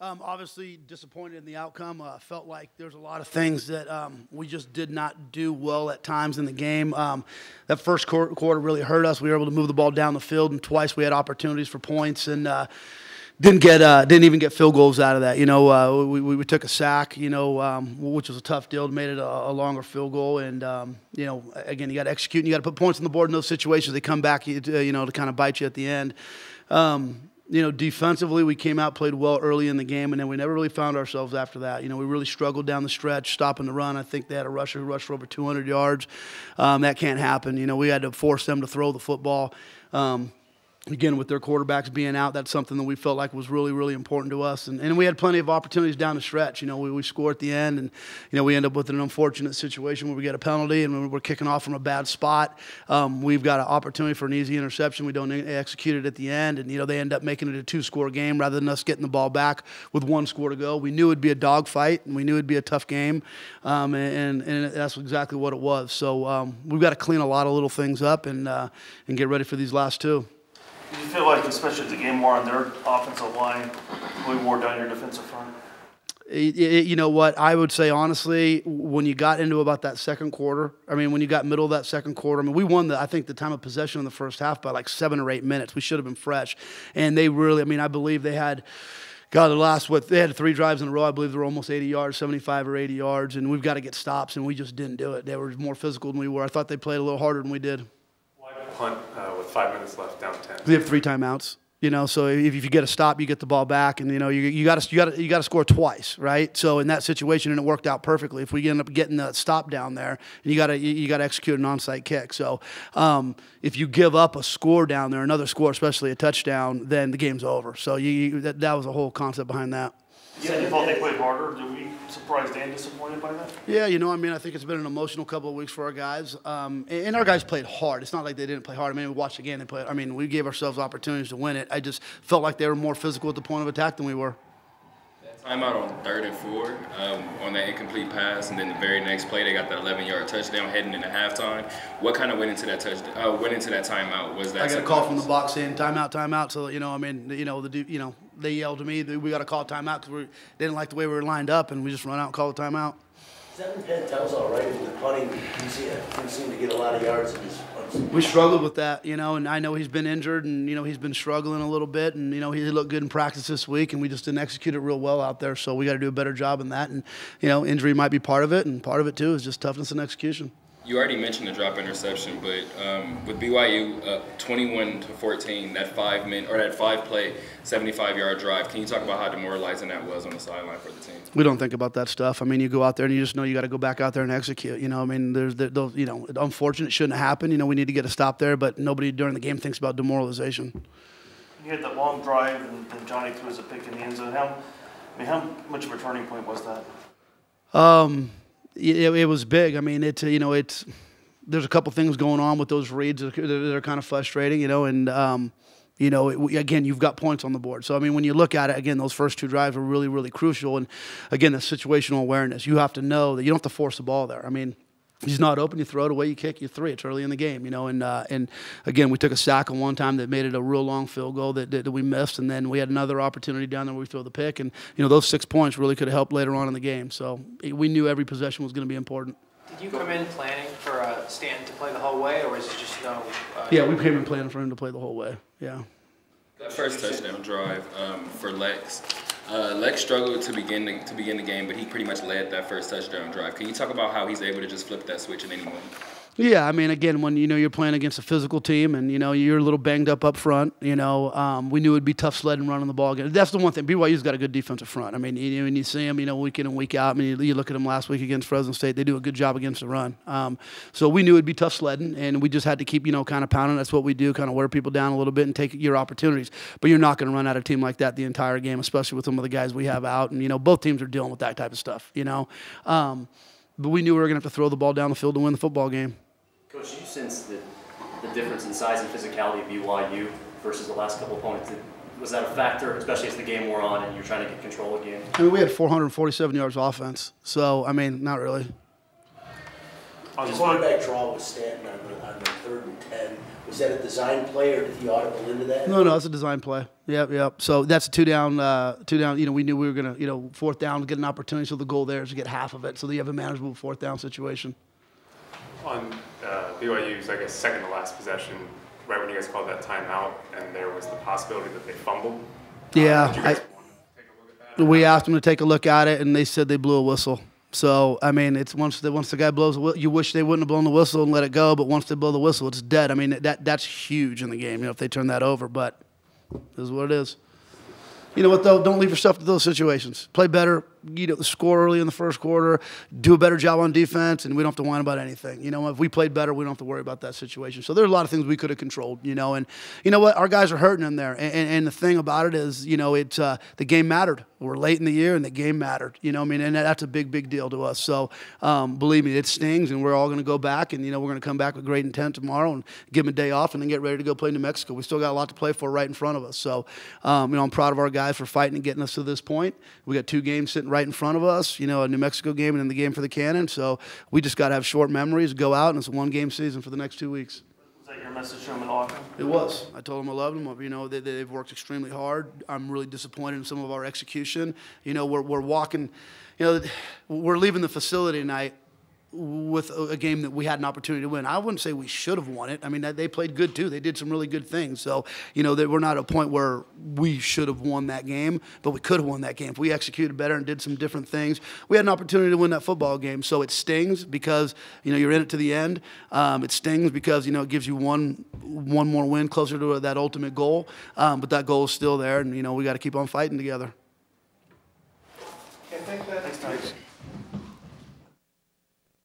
Obviously disappointed in the outcome. Felt like there's a lot of things that we just did not do well at times in the game. That first quarter really hurt us. We were able to move the ball down the field, and twice we had opportunities for points, and didn't even get field goals out of that. We took a sack, which was a tough deal. Made it a longer field goal, and again, you got to execute and you got to put points on the board in those situations. They come back, to kind of bite you at the end. Defensively, we came out, played well early in the game, and then we never really found ourselves after that. We really struggled down the stretch, stopping the run. I think they had a rusher who rushed for over 200 yards. That can't happen. We had to force them to throw the football. Again, with their quarterbacks being out, that's something that we felt like was really, really important to us. And we had plenty of opportunities down the stretch. We score at the end, and, we end up with an unfortunate situation where we get a penalty and we're kicking off from a bad spot. We've got an opportunity for an easy interception. We don't execute it at the end, and, they end up making it a two-score game rather than us getting the ball back with one score to go. We knew it would be a dogfight, and we knew it would be a tough game, and that's exactly what it was. So we've got to clean a lot of little things up and get ready for these last two. Did you feel like, especially as the game wore on, their offensive line really wore down your defensive front? You know what? I would say, honestly, when you got into about that second quarter, when you got middle of that second quarter, we won, I think, the time of possession in the first half by like 7 or 8 minutes. We should have been fresh. And they really, I believe they had – they had 3 drives in a row. I believe they were almost 80 yards, 75 or 80 yards, and we've got to get stops, and we just didn't do it. They were more physical than we were. I thought they played a little harder than we did. Punt with 5 minutes left, down 10. We have 3 timeouts. So if you get a stop, you get the ball back, and you got to score twice, right? So in that situation, and it worked out perfectly. If we end up getting the stop down there, and you got to execute an onside kick. So if you give up a score down there, another score, especially a touchdown, then the game's over. So that was the whole concept behind that. You said you thought they played harder. Did we surprised and disappointed by that? Yeah, I think it's been an emotional couple of weeks for our guys. And our guys played hard. It's not like they didn't play hard. We watched the game. They played. We gave ourselves opportunities to win it. I just felt like they were more physical at the point of attack than we were. Timeout on 3rd and 4 on that incomplete pass, and then the very next play they got that 11-yard touchdown heading into halftime. What kind of went into that timeout? Was that? I got a call from the box saying timeout, timeout. So they yelled to me that we got to call timeout because they didn't like the way we were lined up, and we just run out and call a timeout. 7-10 tells all right. With the punting, he seemed to get a lot of yards in his punts. We struggled with that, and I know he's been injured, and he's been struggling a little bit, and he looked good in practice this week, and we just didn't execute it real well out there. So we got to do a better job in that, and injury might be part of it, and part of it too is just toughness and execution. You already mentioned the drop interception, but with BYU 21-14, that 5-play, 75-yard drive. Can you talk about how demoralizing that was on the sideline for the team? We don't think about that stuff. You go out there and you just know you got to go back out there and execute. There's those. Unfortunate, it shouldn't happen. We need to get a stop there, but nobody during the game thinks about demoralization. You had that long drive, and then Johnny threw us a pick in the end zone. How much of a turning point was that? It was big. There's a couple things going on with those reads that are kind of frustrating, and again, you've got points on the board. So, when you look at it, again, those first 2 drives are really, really crucial. And, again, the situational awareness. You have to know that you don't have to force the ball there. He's not open, you throw it away, you kick, you 3. It's early in the game, and again, we took a sack on one time that made it a real long field goal that we missed, and then we had another opportunity down there where we throw the pick, and, those 6 points really could have helped later on in the game. So we knew every possession was going to be important. Did you come in planning for Stan to play the whole way, or is it just Yeah, we came in planning for him to play the whole way, yeah. That first touchdown drive for Lex. Lex struggled to begin the game, but he pretty much led that first touchdown drive. Can you talk about how he's able to just flip that switch at any moment? Yeah, again, when you're playing against a physical team and you're a little banged up front, we knew it'd be tough sledding running the ball again. That's the one thing. BYU's got a good defensive front. When you see them, week in and week out. You look at them last week against Fresno State. They do a good job against the run. So we knew it'd be tough sledding, and we just had to keep kind of pounding. That's what we do, kind of wear people down a little bit and take your opportunities. But you're not going to run out a team like that the entire game, especially with some of the guys we have out. And both teams are dealing with that type of stuff. But we knew we were going to have to throw the ball down the field to win the football game. Coach, you sense the difference in size and physicality of BYU versus the last couple opponents. Was that a factor, especially as the game wore on and you're trying to get control again? We had 447 yards offense, so, not really. The quarterback draw was Stanton on the 3rd and 10. Was that a design play, or did he audible into that? No, it's a design play. Yep. So that's a two down. You know, we knew we were gonna, 4th down, get an opportunity. So the goal there is to get half of it, so that you have a manageable 4th down situation. On BYU's, I guess, second to last possession, right when you guys called that timeout, and there was the possibility that they fumbled. Yeah, did you guys want to take a look at that? we asked them to take a look at it, and they said they blew a whistle. So I mean, it's once the guy blows the whistle, you wish they wouldn't have blown the whistle and let it go. But once they blow the whistle, it's dead. I mean, that's huge in the game. If they turn that over, but this is what it is. You know what, though? Don't leave yourself to those situations. Play better, score early in the first quarter, do a better job on defense, and we don't have to whine about anything. If we played better, we don't have to worry about that situation. So there's a lot of things we could have controlled, and you know what? Our guys are hurting in there. And the thing about it is, the game mattered. We're late in the year, and the game mattered. And that's a big, big deal to us. So believe me, it stings, and we're all going to go back, and, we're going to come back with great intent tomorrow and give them a day off and then get ready to go play New Mexico. We still got a lot to play for right in front of us. So, I'm proud of our guys for fighting and getting us to this point. We got 2 games sitting right in front of us, a New Mexico game and then the game for the Cannon. So we just got to have short memories, go out, and it's a 1-game season for the next 2 weeks. Was that your message to him in the locker room? It was. I told them I loved them. They've worked extremely hard. I'm really disappointed in some of our execution. We're walking, we're leaving the facility tonight with a game that we had an opportunity to win. I wouldn't say we should have won it. I mean, they played good too. They did some really good things. So, we're not at a point where we should have won that game, but we could have won that game. If we executed better and did some different things, we had an opportunity to win that football game. So it stings because, you're in it to the end. It stings because, it gives you one more win closer to that ultimate goal. But that goal is still there, and, we got to keep on fighting together. Okay, thanks.